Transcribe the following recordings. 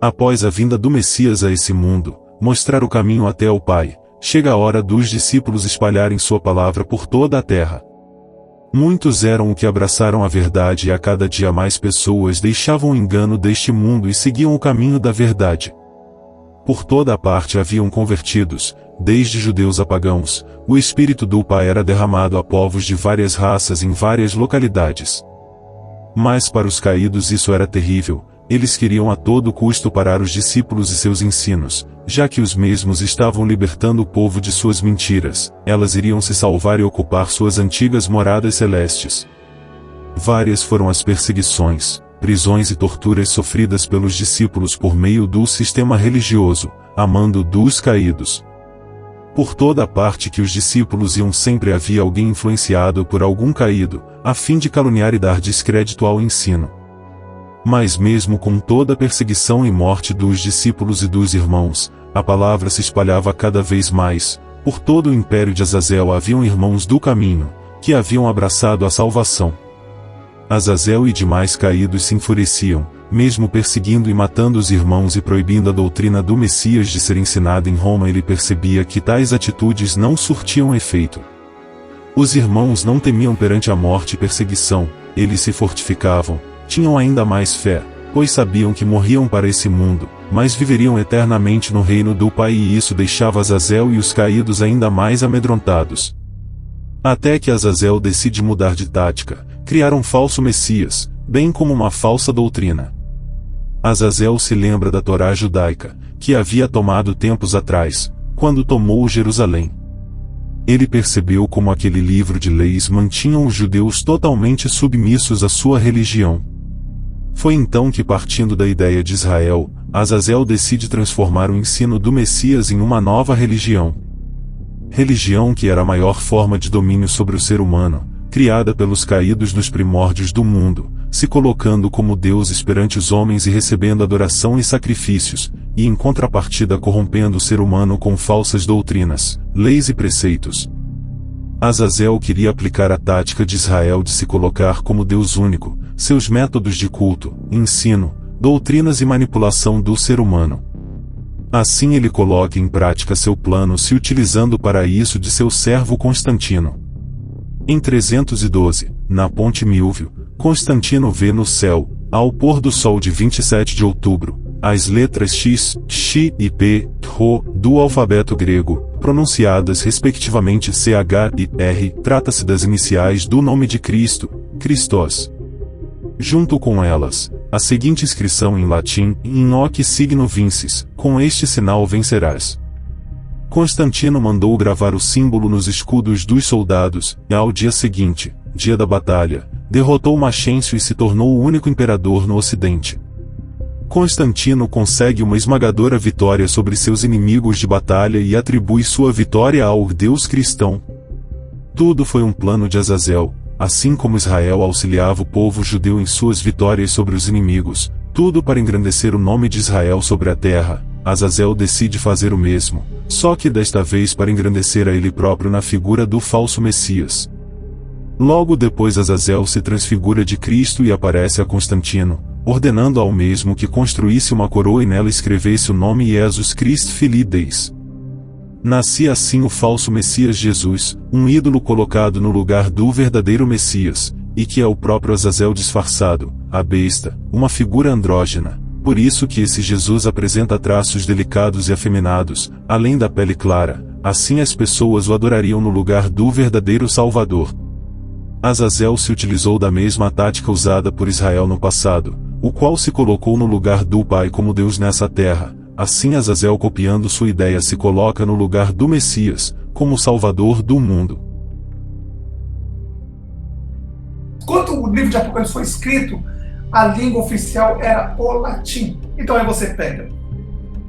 Após a vinda do Messias a esse mundo, mostrar o caminho até ao Pai, chega a hora dos discípulos espalharem sua palavra por toda a terra. Muitos eram os que abraçaram a verdade e a cada dia mais pessoas deixavam o engano deste mundo e seguiam o caminho da verdade. Por toda a parte haviam convertidos, desde judeus a pagãos, o Espírito do Pai era derramado a povos de várias raças em várias localidades. Mas para os caídos isso era terrível, eles queriam a todo custo parar os discípulos e seus ensinos, já que os mesmos estavam libertando o povo de suas mentiras, elas iriam se salvar e ocupar suas antigas moradas celestes. Várias foram as perseguições, prisões e torturas sofridas pelos discípulos por meio do sistema religioso, a mando dos caídos. Por toda a parte que os discípulos iam sempre havia alguém influenciado por algum caído, a fim de caluniar e dar descrédito ao ensino. Mas mesmo com toda a perseguição e morte dos discípulos e dos irmãos, a palavra se espalhava cada vez mais. Por todo o império de Azazel haviam irmãos do caminho, que haviam abraçado a salvação. Azazel e demais caídos se enfureciam, mesmo perseguindo e matando os irmãos e proibindo a doutrina do Messias de ser ensinada em Roma. Ele percebia que tais atitudes não surtiam efeito. Os irmãos não temiam perante a morte e perseguição, eles se fortificavam, tinham ainda mais fé, pois sabiam que morriam para esse mundo, mas viveriam eternamente no reino do Pai, e isso deixava Azazel e os caídos ainda mais amedrontados. Até que Azazel decide mudar de tática, criar um falso Messias, bem como uma falsa doutrina. Azazel se lembra da Torá judaica, que havia tomado tempos atrás, quando tomou Jerusalém. Ele percebeu como aquele livro de leis mantinham os judeus totalmente submissos à sua religião. Foi então que, partindo da ideia de Israel, Azazel decide transformar o ensino do Messias em uma nova religião. Religião que era a maior forma de domínio sobre o ser humano, criada pelos caídos nos primórdios do mundo, se colocando como deuses perante os homens e recebendo adoração e sacrifícios, e em contrapartida corrompendo o ser humano com falsas doutrinas, leis e preceitos. Azazel queria aplicar a tática de Israel de se colocar como Deus único, seus métodos de culto, ensino, doutrinas e manipulação do ser humano. Assim ele coloca em prática seu plano, se utilizando para isso de seu servo Constantino. Em 312, na Ponte Milvio, Constantino vê no céu, ao pôr do sol de 27 de outubro, as letras X, X e P, Rho, do alfabeto grego, pronunciadas respectivamente CH e R. Trata-se das iniciais do nome de Cristo, Christos. Junto com elas, a seguinte inscrição em latim: In hoc signo vinces, com este sinal vencerás. Constantino mandou gravar o símbolo nos escudos dos soldados, e ao dia seguinte, dia da batalha, derrotou Maxêncio e se tornou o único imperador no Ocidente. Constantino consegue uma esmagadora vitória sobre seus inimigos de batalha e atribui sua vitória ao Deus cristão. Tudo foi um plano de Azazel, assim como Israel auxiliava o povo judeu em suas vitórias sobre os inimigos, tudo para engrandecer o nome de Israel sobre a terra. Azazel decide fazer o mesmo, só que desta vez para engrandecer a ele próprio na figura do falso Messias. Logo depois Azazel se transfigura de Cristo e aparece a Constantino, ordenando ao mesmo que construísse uma coroa e nela escrevesse o nome Jesus Christ Filii Deus. Nascia assim o falso Messias Jesus, um ídolo colocado no lugar do verdadeiro Messias, e que é o próprio Azazel disfarçado, a besta, uma figura andrógena. Por isso que esse Jesus apresenta traços delicados e afeminados, além da pele clara, assim as pessoas o adorariam no lugar do verdadeiro Salvador. Azazel se utilizou da mesma tática usada por Israel no passado, o qual se colocou no lugar do Pai como Deus nessa terra. Assim Azazel, copiando sua ideia, se coloca no lugar do Messias, como Salvador do mundo. Quando o livro de Apocalipse foi escrito, a língua oficial era o latim. Então aí você pega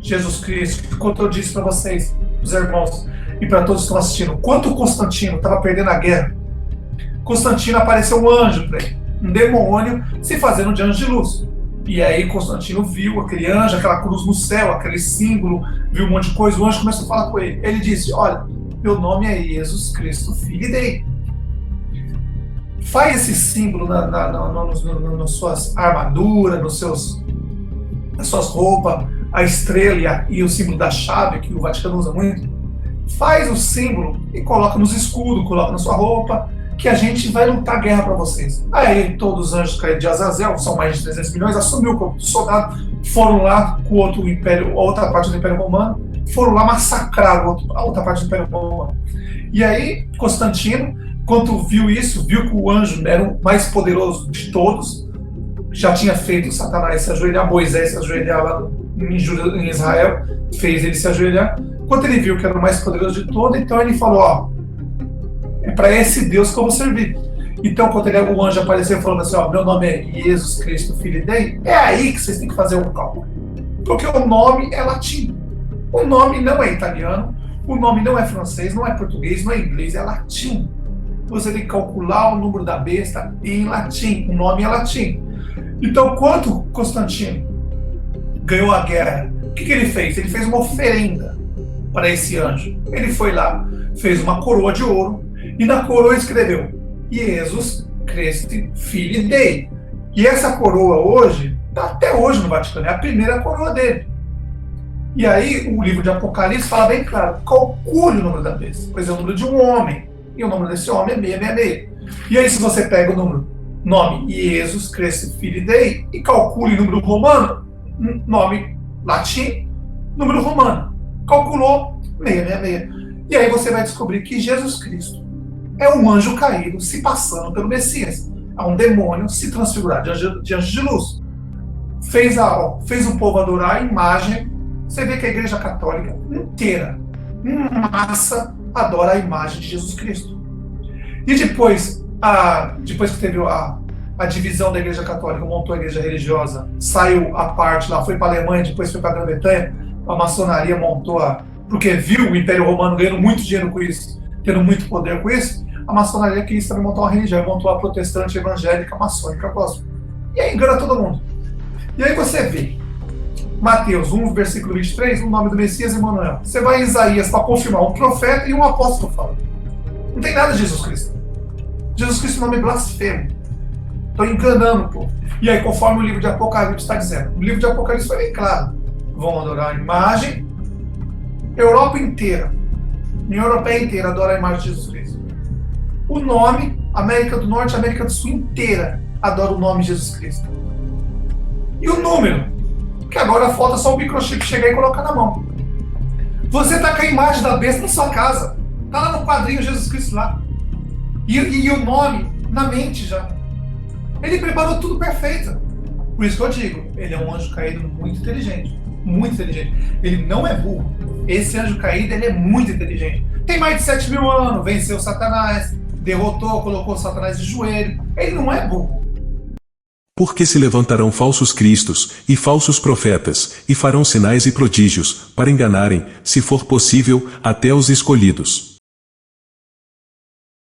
Jesus Cristo, quanto eu disse para vocês, os irmãos, e para todos que estão assistindo, quanto Constantino estava perdendo a guerra, Constantino apareceu um anjo para ele, um demônio se fazendo de anjo de luz. E aí Constantino viu aquele anjo, aquela cruz no céu, aquele símbolo, viu um monte de coisa, o anjo começou a falar com ele. Ele disse: olha, meu nome é Jesus Cristo, Filho Dei. Faz esse símbolo nas suas armaduras, nos seus as suas roupas, a estrela e o símbolo da chave, que o Vaticano usa muito, faz o símbolo e coloca nos escudos, coloca na sua roupa, que a gente vai lutar a guerra para vocês. Aí todos os anjos caídos de Azazel, são mais de 300 milhões, assumiu o corpo do soldado, foram lá com o outro império, outra parte do Império Romano, foram lá massacrar a outra parte do Império Romano. E aí Constantino, quando viu isso, viu que o anjo era o mais poderoso de todos, já tinha feito Satanás se ajoelhar, Moisés se ajoelhar lá em Israel, fez ele se ajoelhar. Quando ele viu que era o mais poderoso de todos, então ele falou, ó, é para esse Deus que eu vou servir. Então, quando o anjo apareceu falando assim, ó, meu nome é Jesus Cristo, Filho de Deus, é aí que vocês têm que fazer um cálculo. Porque o nome é latim. O nome não é italiano, o nome não é francês, não é português, não é inglês, é latim. Você tem que calcular o número da besta em latim. O nome é latim. Então, quando Constantino ganhou a guerra, o que ele fez? Ele fez uma oferenda para esse anjo. Ele foi lá, fez uma coroa de ouro, e na coroa escreveu Jesus Cristo, Filho Dei. E essa coroa hoje, está até hoje no Vaticano, é a primeira coroa dele. E aí o livro de Apocalipse fala bem claro, calcule o número da besta, pois é o número de um homem, e o número desse homem é 666. E aí se você pega o número, nome Jesus Cristo, Filho Dei, e calcule o número romano, nome latim, número romano, calculou 666. E aí você vai descobrir que Jesus Cristo é um anjo caído se passando pelo Messias. É um demônio se transfigurar de anjo de luz. Fez o povo adorar a imagem. Você vê que a Igreja Católica inteira, em massa, adora a imagem de Jesus Cristo. E depois que teve a divisão da Igreja Católica, montou a Igreja Religiosa, saiu a parte lá, foi para a Alemanha, depois foi para a Grã-Bretanha, a maçonaria montou porque viu o Império Romano ganhando muito dinheiro com isso, tendo muito poder com isso, a maçonaria quis também montar uma religião, montou a protestante evangélica maçônica gospel. E aí engana todo mundo. E aí você vê Mateus 1, versículo 23, o nome do Messias Emanuel. Você vai em Isaías para confirmar um profeta e um apóstolo fala. Não tem nada de Jesus Cristo. Jesus Cristo é um nome blasfemo. Estão enganando o povo. E aí, conforme o livro de Apocalipse está dizendo, o livro de Apocalipse foi bem claro. Vão adorar a imagem. Europa inteira, União Europeia inteira adora a imagem de Jesus Cristo. O nome, América do Norte, América do Sul inteira adora o nome de Jesus Cristo. E o número, que agora falta só o microchip chegar e colocar na mão. Você está com a imagem da besta na sua casa. Está lá no quadrinho Jesus Cristo lá. E o nome na mente já. Ele preparou tudo perfeito. Por isso que eu digo, ele é um anjo caído muito inteligente. Muito inteligente. Ele não é burro. Esse anjo caído, ele é muito inteligente. Tem mais de 7.000 anos, venceu Satanás, derrotou, colocou Satanás de joelho. Ele não é burro. Porque se levantarão falsos cristos, e falsos profetas, e farão sinais e prodígios, para enganarem, se for possível, até os escolhidos.